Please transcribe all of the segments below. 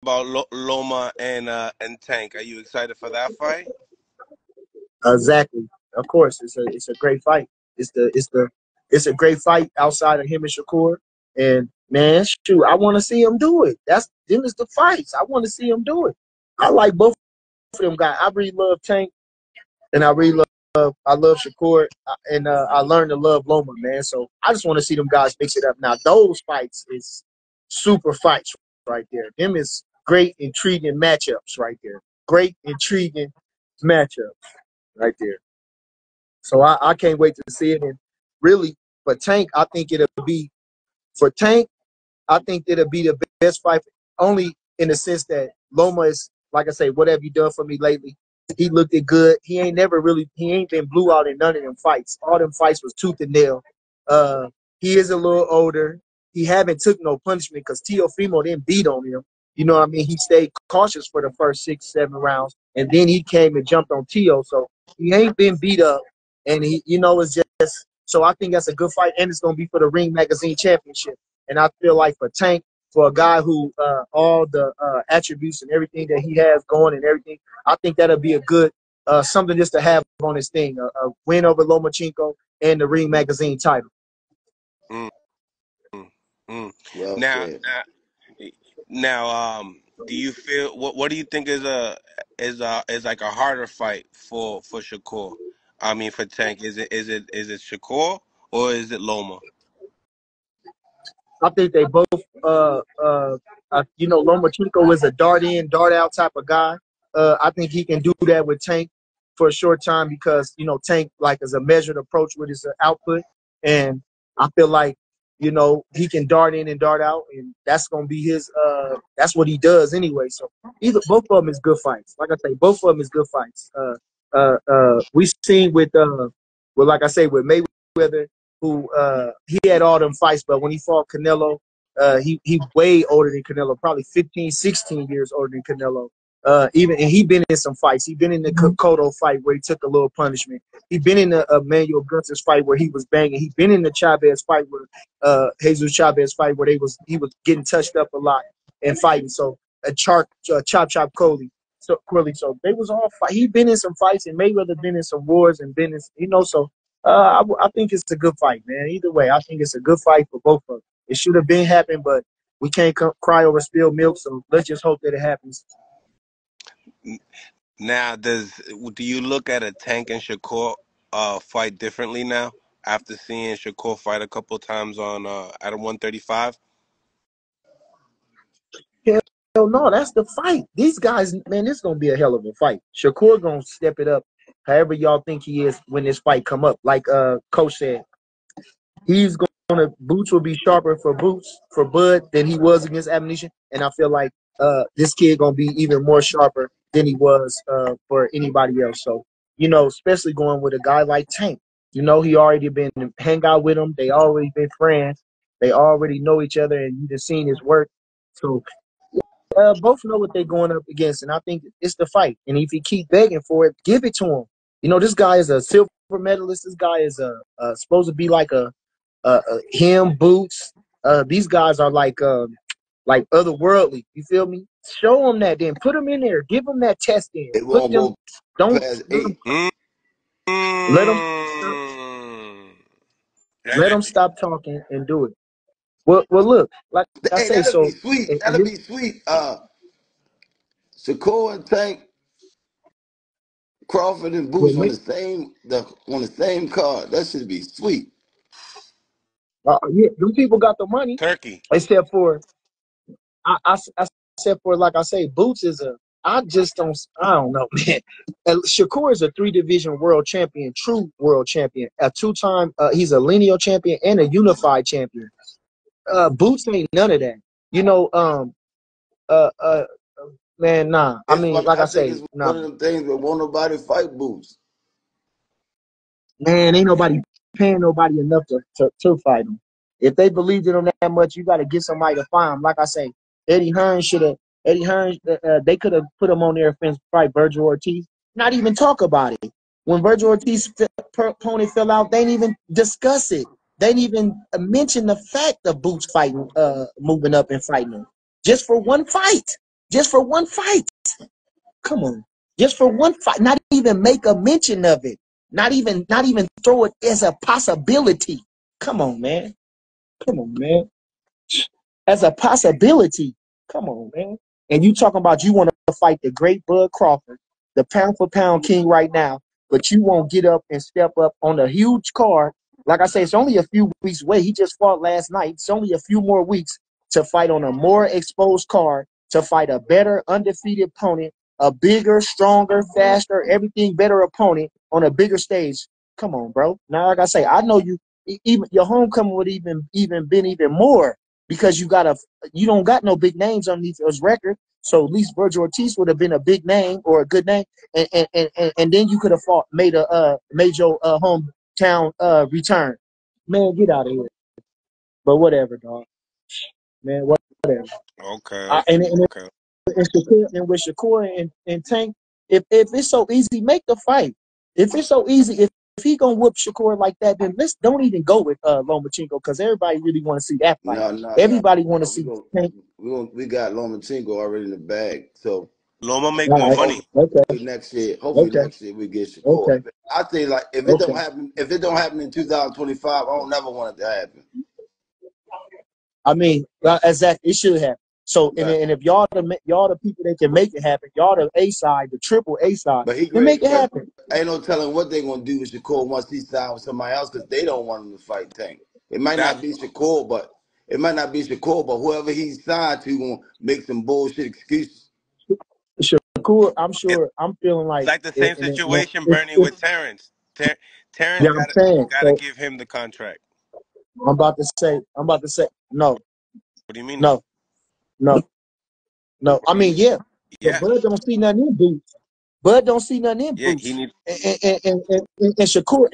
about Loma and Tank? Are you excited for that fight? Exactly. Of course, it's a great fight. It's a great fight outside of him and Shakur. And man, shoot, I want to see him do it. That's them is the fights. I want to see him do it. I like both of them guys. I really love Tank, and I really love I love Shakur, and I learned to love Loma, man. So I just want to see them guys mix it up. Now those fights is super fights right there. Them is great, intriguing matchups right there. Great, intriguing matchups right there. So I can't wait to see it. And really, for Tank, I think it'll be for Tank. I think it'll be the best fight, only in the sense that Loma is, like I say, what have you done for me lately? He looked it good. He ain't been blew out in none of them fights. All them fights was tooth and nail. Uh, he is a little older. He haven't took no punishment because Teofimo didn't beat on him. You know what I mean? He stayed cautious for the first 6, 7 rounds, and then he came and jumped on Teo. So he ain't been beat up, and it's just. So I think that's a good fight, and it's gonna be for the Ring Magazine Championship. And I feel like for Tank, for a guy who all the attributes and everything that he has going and everything, I think that'll be a good something just to have on his thing. A win over Lomachenko and the Ring Magazine title. Mm, mm. Well Now, said. do you feel what do you think is like a harder fight for Shakur? I mean, for Tank, is it Shakur or is it Loma? I think they both, Lomachenko is a dart in, dart out type of guy. I think he can do that with Tank for a short time because, Tank like is a measured approach with his output. And I feel like, he can dart in and dart out, and that's going to be that's what he does anyway. So both of them is good fights. Like I say, both of them is good fights. We seen like I say, with Mayweather, who he had all them fights, but when he fought Canelo, he way older than Canelo, probably 15, 16 years older than Canelo. And he been in some fights. He been in the Cotto fight where he took a little punishment. He been in the Manuel Gunter's fight where he was banging. He been in the Chavez fight where Jesus Chavez fight where he was getting touched up a lot and fighting. So chop Coley. So they was all fight. He been in some fights, and Mayweather been in some wars and been in. So I think it's a good fight, man. Either way, I think it's a good fight for both of them. It should have been happened, but we can't cry over spilled milk. So let's just hope that it happens. Now, do you look at a Tank and Shakur fight differently now after seeing Shakur fight a couple times on at a 135? Hell no, that's the fight. These guys, man, this is gonna be a hell of a fight. Shakur gonna step it up, however y'all think he is when this fight come up. Like Coach said, he's gonna Boots will be sharper for Bud than he was against Ammunition, and I feel like this kid gonna be even more sharper than he was for anybody else. So especially going with a guy like Tank. He already been hang out with him. They already been friends. They already know each other, and you just seen his work. So both know what they're going up against, and I think it's the fight. And if he keep begging for it, give it to him. This guy is a silver medalist. This guy is supposed to be like him, Boots. These guys are like otherworldly. You feel me? Show them that. Then put them in there. Give them that test. In. It Put won't them. go Don't past let them. 8. Let them. That- Let them stop talking and do it. Well, look. Like I Hey, say, that'll be so. sweet. And That'll be sweet. Shakur and Tank, Crawford and Boots on this, the same card. That should be sweet. yeah, them people got the money, Turkey. except for except for like I say, Boots is a. I don't know, man. Shakur is a 3 division world champion, true world champion, a 2 time. He's a lineal champion and a unified champion. Boots ain't none of that. You know, uh, uh, man, nah. I mean, like I I think say, it's nah, one of them things where won't nobody fight Boots. man, ain't nobody paying nobody enough to fight him. If they believed in him that much, you got to get somebody to fight him. Like I say, Eddie Hearn should have. Eddie Hearn, they could have put him on their fence to fight Virgil Ortiz. Not even talk about it. When Virgil Ortiz's opponent fell out, they didn't even discuss it. They didn't even mention the fact of Boots fighting, moving up and fighting him just for one fight. Just for one fight. Come on. Just for one fight. Not even make a mention of it. Not even throw it as a possibility. Come on, man. Come on, man. As a possibility. Come on, man. And you talking about you want to fight the great Bud Crawford, the pound for pound king right now, but you won't get up and step up on a huge card. Like I say, it's only a few weeks away. He just fought last night. It's only a few more weeks to fight on a more exposed card, to fight a better undefeated opponent, a bigger, stronger, faster, everything better opponent on a bigger stage. Come on, bro. Now, like I say, I know you. Even your homecoming would even been even more because you don't got no big names underneath his record. So at least Virgil Ortiz would have been a big name or a good name, and then you could have made your hometown return. Man, get out of here. But whatever, dog. Man, whatever. Okay, I, okay, okay. and with Shakur and Tank, if it's so easy, make the fight. If it's so easy, if he gonna whoop Shakur like that, then let's don't even go with Lomachenko because everybody really want to see that fight. No, no, no, Everybody want to no. see Tank. We got Lomachenko already in the bag. So Loma make All more right. money. Okay. hopefully Okay. next year we get Shakur. Okay. I think like Okay. if it don't happen in 2025, I don't never want it to happen. I mean, exactly. It should happen. So, and But if y'all the people that can make it happen, y'all the A side, the triple A side, but he then make great. it But happen. ain't no telling what they gonna do with Shakur once he signed with somebody else because they don't want him to fight Tank. It might That not be Shakur, but whoever he signed to gonna make some bullshit excuses. Shakur, I'm it, sure. I'm feeling it's like, like the same situation, Bernie, it's with Terrence. Terrence yeah. I'm saying. gotta So give him the contract. I'm about to say, no, What do you mean no? no, no, no. I mean, yeah, but Yeah, Bud don't see nothing in Boots. Bud don't see nothing in yeah. He Boots. needs. And Shakur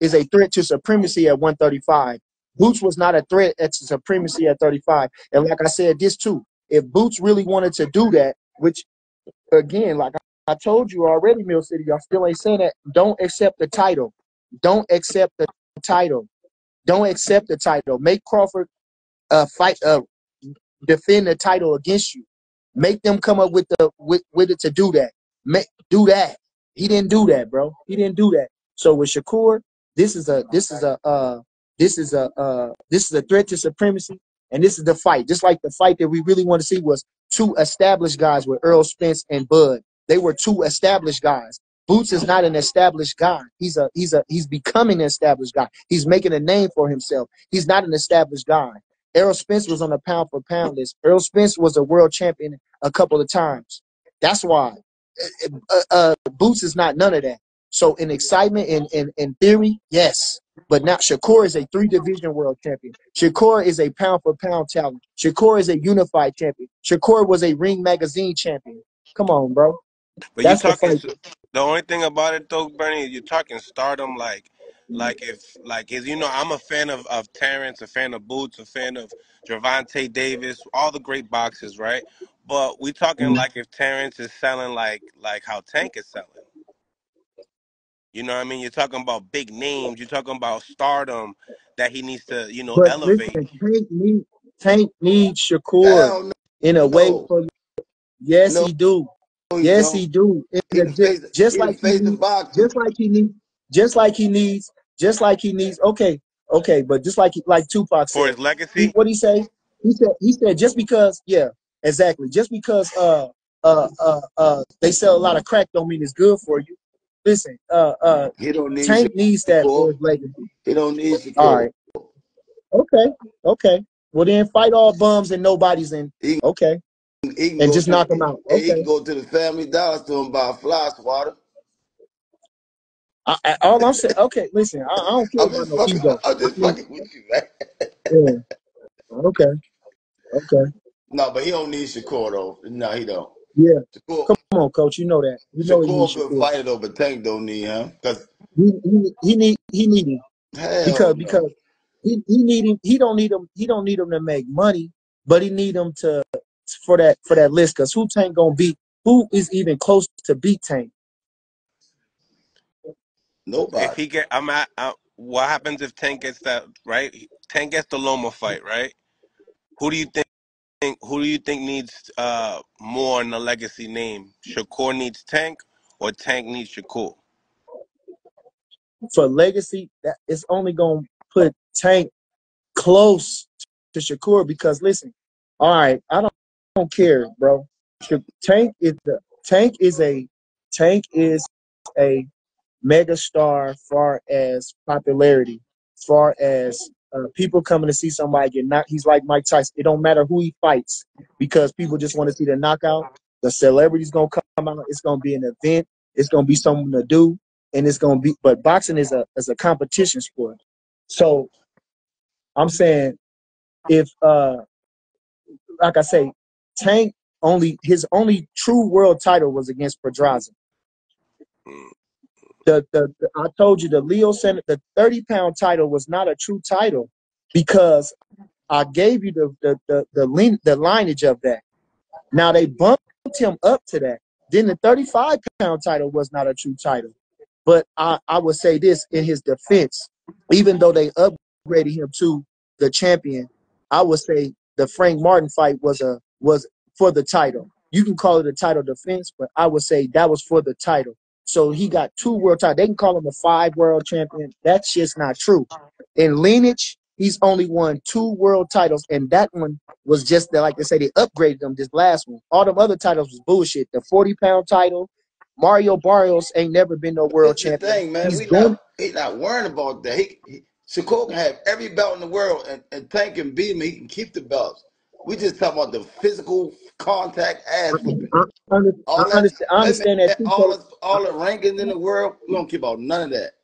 is a threat to supremacy at 135. Boots was not a threat at supremacy at 35. And like I said, this too, if Boots really wanted to do that, which again, like I told you already, Mill City, y'all still ain't saying that. Don't accept the title. Don't accept the title. Don't accept the title. Make Crawford fight. Defend the title against you. Make them come up with it to do that. Do that. He didn't do that, bro. He didn't do that. So with Shakur, this is a threat to supremacy, and this is the fight. Just like the fight that we really want to see was two established guys with Earl Spence and Bud. They were two established guys. Boots is not an established guy. He's becoming an established guy. He's making a name for himself. He's not an established guy. Errol Spence was on the pound for pound list. Errol Spence was a world champion a couple of times. That's why. Boots is not none of that. So in excitement and in theory, yes. But now Shakur is a three-division world champion. Shakur is a pound for pound talent. Shakur is a unified champion. Shakur was a Ring Magazine champion. Come on, bro. But you That's the talking. fight. The only thing about it though, Bernie, you're talking stardom. Like if like is I'm a fan of Terrence, a fan of Boots, a fan of Gervonta Davis, all the great boxers, right? But we talking Mm. like if Terrence is selling like how Tank is selling. You know what I mean? You're talking about big names. You're talking about stardom that he needs to, But elevate. listen, Tank needs Shakur Hell in a way no, for yes, no, he do. he Yes, don't. he do. He the face. Just He the like he face of needs, boxing. just like he needs, just like he needs, just like he needs. Okay, okay, but just like Tupac For said, his legacy. what he say? He said just because, yeah, exactly. Just because they sell a lot of crack don't mean it's good for you. Listen, He don't need Tank needs that for Shakur. his legacy. He don't need All Shakur. right, okay, okay. Well then, fight all bums and nobodies in. He Okay, he can and go just to knock them out. he Okay. can go to the Family Dollar store and buy a fly swatter. All I'm saying, okay, listen, I don't care about no ego. I'm I just mean, fucking with you, man. yeah, okay, okay, No, but he don't need Shakur though. No, he don't. yeah. Shakur, Come on, coach. You know that. You know he Shakur needs good Shakur. fighter though, but Tank don't need him. Cause He need him hell because no. he need him. He don't need him to make money, but he need him to for that list. Because who Tank gonna beat? Who is even close to beat Tank? If Nobody. he get, what happens if Tank gets that right? Tank gets the Loma fight, right? Who do you think do you think needs more in the legacy name? Shakur needs Tank, or Tank needs Shakur? For legacy, that it's only gonna put Tank close to Shakur because listen, all right, I don't care, bro. Tank is a Tank is a mega star far as popularity, far as people coming to see somebody get knocked. He's like Mike Tyson. It don't matter who he fights because people just want to see the knockout. The celebrity's gonna come out. It's gonna be an event. It's gonna be something to do, and it's gonna be. But boxing is a competition sport. So I'm saying if like I say, Tank only his only true world title was against Pedraza. The I told you the Leo Center, the 30-pound title was not a true title because I gave you the lineage of that. Now they bumped him up to that. Then the 35-pound title was not a true title. But I would say this in his defense, even though they upgraded him to the champion, I would say the Frank Martin fight was for the title. You can call it a title defense, but I would say that was for the title. So he got 2 world titles. They can call him a 5 world champion. That shit's not true. In lineage, he's only won 2 world titles, and that one was just that, like they say, they upgraded him this last one. All them other titles was bullshit. The 40-pound title, Mario Barrios ain't never been no world This the champion. thing, man. He's going. He not worrying about that. Shakur can have every belt in the world and Tank can beat him. He can keep the belts. We just talking about the physical contact ass whooping. I All that, understand. I wait a minute, understand that too, Coach. all the rankings in the world, we don't care about none of that.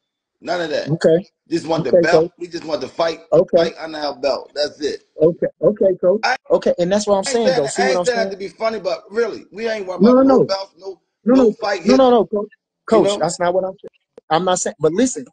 None of that. Okay, Just want the okay, belt. Coach. We just want to fight Okay, under our belt. That's it. okay, Coach. I Okay, and that's what I'm saying, though. See I what ain't I'm saying that saying? to be funny, but really, we ain't worried No, about no, no no, belts, no, no no, fight no, no, history. no, Coach. You Coach, know, that's not what I'm saying. I'm not saying, but listen.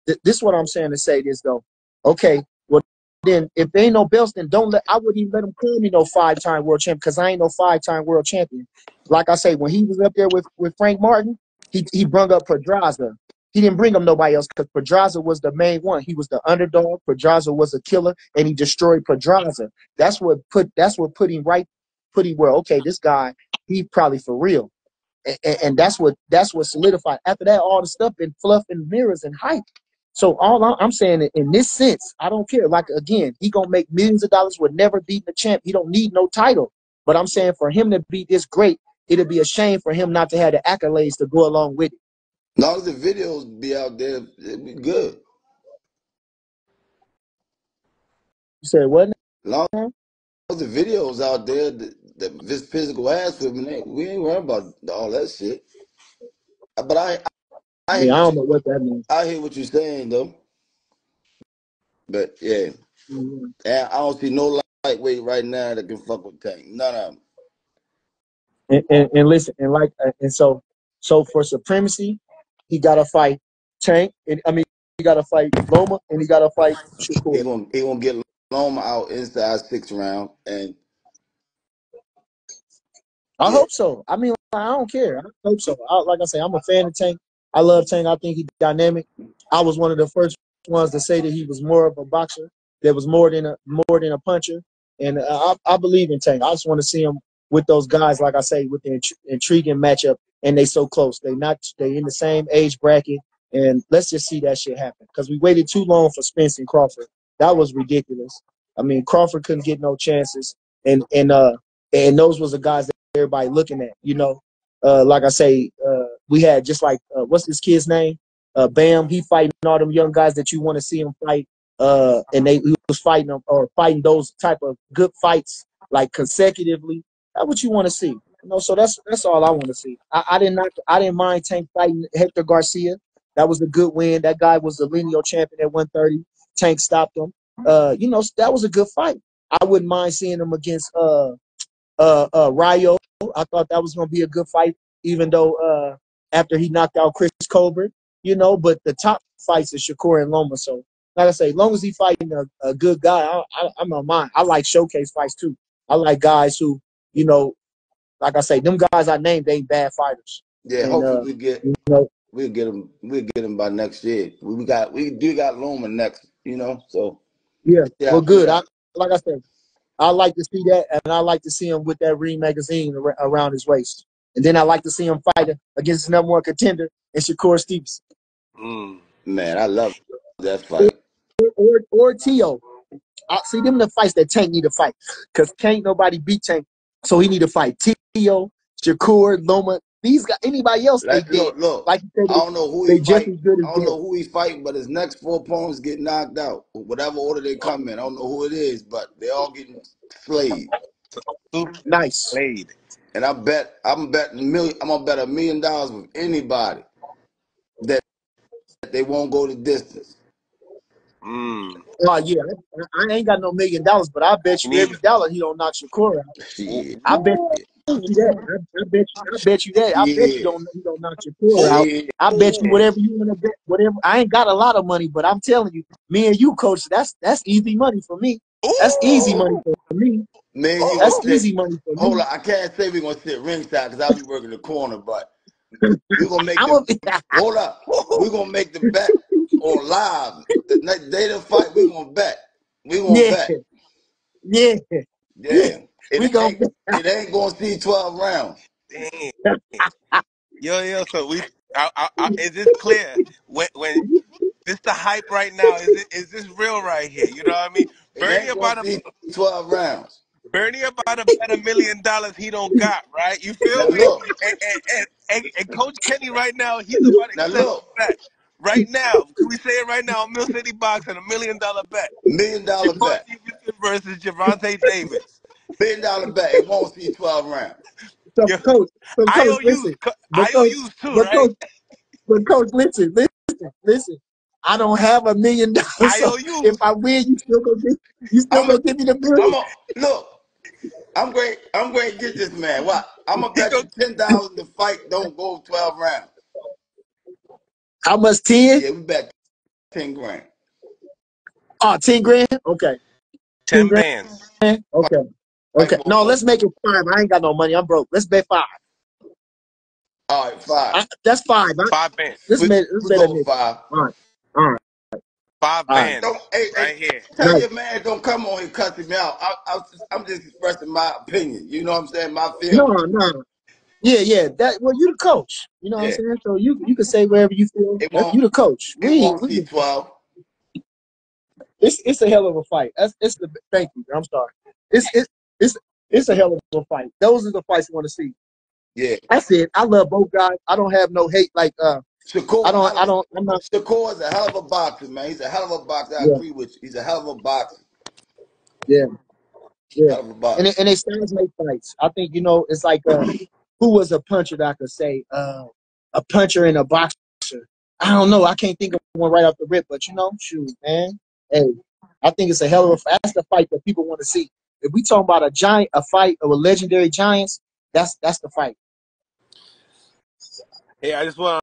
This is what I'm saying to say this though. Okay, well then if there ain't no belts, then don't let. I wouldn't even let him call me no 5-time world champion because I ain't no 5-time world champion. Like I say, when he was up there with Frank Martin, he brung up Pedraza. He didn't bring up nobody else because Pedraza was the main one. He was the underdog. Pedraza was a killer, and he destroyed Pedraza. That's what put him right, put him where okay, this guy he probably for real, and that's what solidified. After that, all the stuff been fluff and mirrors and hype. So all I'm saying in this sense, I don't care. Like again, he gonna make millions of dollars with never beating the champ. He don't need no title. But I'm saying for him to be this great, it'd be a shame for him not to have the accolades to go along with it. as long as the videos be out there, it be good. You said what As long now? as the videos out there, this physical ass whipping, we ain't worried about all that shit. But I hear Yeah, I what don't you, know what that means. I hear what you're saying though. But yeah, Mhm. and I don't see no lightweight right now that can fuck with Tank. None of them. And listen, and like so for supremacy, he gotta fight Tank. And, I mean, he gotta fight Loma, and he gotta fight Shakur. He gonna get Loma out inside 6 round, and I yeah, hope so. I mean, I don't care. I hope so. Like I say, I'm a fan of Tank. I love Tank. I think he's dynamic. I was one of the first ones to say that he was more of a boxer. That was more than a puncher. And I believe in Tank. I just want to see him with those guys. Like I say, with the intriguing matchup, and they so close. They in the same age bracket. And let's just see that shit happen because we waited too long for Spence and Crawford. That was ridiculous. I mean, Crawford couldn't get no chances, and those was the guys everybody looking at. Like I say, we had just like what's this kid's name? Bam. He fighting all them young guys that you want to see him fight. And he was fighting them or fighting those type of good fights like consecutively. That's what you want to see. So that's all I want to see. I didn't mind Tank fighting Hector Garcia. That was a good win. That guy was the lineal champion at 130. Tank stopped him. That was a good fight. I wouldn't mind seeing him against Rayo. I thought that was going to be a good fight, even though after he knocked out Chris Colbert, but the top fights is Shakur and Loma. So, like I say, as long as he fighting a good guy, I'm on mine. I like showcase fights too. I like guys who, you know, like I say, them guys I named, they ain't bad fighters. yeah. And, Hopefully you know, we'll get him by next year. We do got Loma next, so yeah, yeah, well, see good. how Like I said, I like to see that, and I like to see him with that Ring magazine around his waist. And then I like to see him fight against the number one contender and Shakur Stevenson. Mm. Man, I love that fight. Or Tio. I see them the fights that Tank need to fight. Because Tank, nobody beat Tank. So he need to fight Tio, Shakur, Loma. These guys, anybody else, they Like, dead. look. Like you said, I don't know who he they just fight. as good as I don't dead. know who he fighting, but his next 4 opponents get knocked out. Whatever order they come in. I don't know who it is, but they all getting slayed. Super Nice. played. And I'm betting I'm gonna bet $1 million with anybody that they won't go the distance. Mm. Oh, yeah. I ain't got no $1 million, but I bet Me you every neither. dollar he don't knock Shakur out. Shit. I bet you that. I bet you that. I bet Shit. you don't knock Shakur out. Shit. I bet you whatever you want to bet, whatever. I ain't got a lot of money, but I'm telling you, me and you, coach, that's easy money for me. That's easy Ooh. money for me. Man, you gonna That's Ooh. sit. easy money for Hold me. on, I can't say we're gonna sit ringside because I'll be working the corner, but we're gonna make I'm the a hold up. We're gonna make the bet on live. The next day of the fight, we're gonna bet. We're gonna yeah, bet. yeah, yeah. Yeah. We It gonna ain't it ain't gonna see 12 rounds. Dang. Yo. So is this clear? When this the hype right now? Is this real right here? You know what I mean? It Bernie ain't gonna about to see 12 rounds. Bernie about to bet $1 million he don't got, right? You feel Now me? look, And Coach Kenny right now, he's about to now set look, a bet. Right now, can we say it right now? Mill City Boxing, $1 million bet. $1 million Shakur bet. Stevenson versus Gervonta Davis. $1 million bet. It won't see 12 rounds. so Yo, coach, so coach, listen, but coach, IOUs too, but right? coach, but coach, listen. I don't have $1 million, so if IOUs. I win, you still I'm a, gonna give me the I'm million. a look. I'm great. I'm going to get this man. What? I'm gonna He bet go you 10,000 the fight don't go 12 rounds. How much? 10? Yeah, we bet 10 grand. Oh, 10 grand? Okay. 10 10 grand? bands. Okay. Fight Okay. both No, of them. let's make it 5. I ain't got no money. I'm broke. Let's bet 5. All right, five. That's 5. 5 bands. Let's We bet a go with nigga. five. All right. All right. Five All right. Don't bands. hey, Right here. tell Nice. your man don't come on here cussing me out. I'm just expressing my opinion. You know what I'm saying? My No, feelings. no. Yeah, yeah. That well, you the coach. You know what I'm Yeah. saying? So you can say wherever you feel. It won't You the coach. it won't see We 12. it's a hell of a fight. It's the thank you. I'm sorry. It's it's a hell of a fight. Those are the fights you want to see. Yeah. That's it. I love both guys. I don't have no hate. Like I'm not. Shakur is a hell of a boxer, man. He's a hell of a boxer. I Yeah, agree with you. He's a hell of a boxer. yeah, yeah. Hell of a boxer. And it sounds like fights. I think it's like who was a puncher that I could say a puncher and a boxer. I don't know. I can't think of one right off the rip, but shoot, man. Hey, I think it's a hell of a. That's the fight that people want to see. If we talking about a fight of a legendary giants, that's the fight. Hey, I just want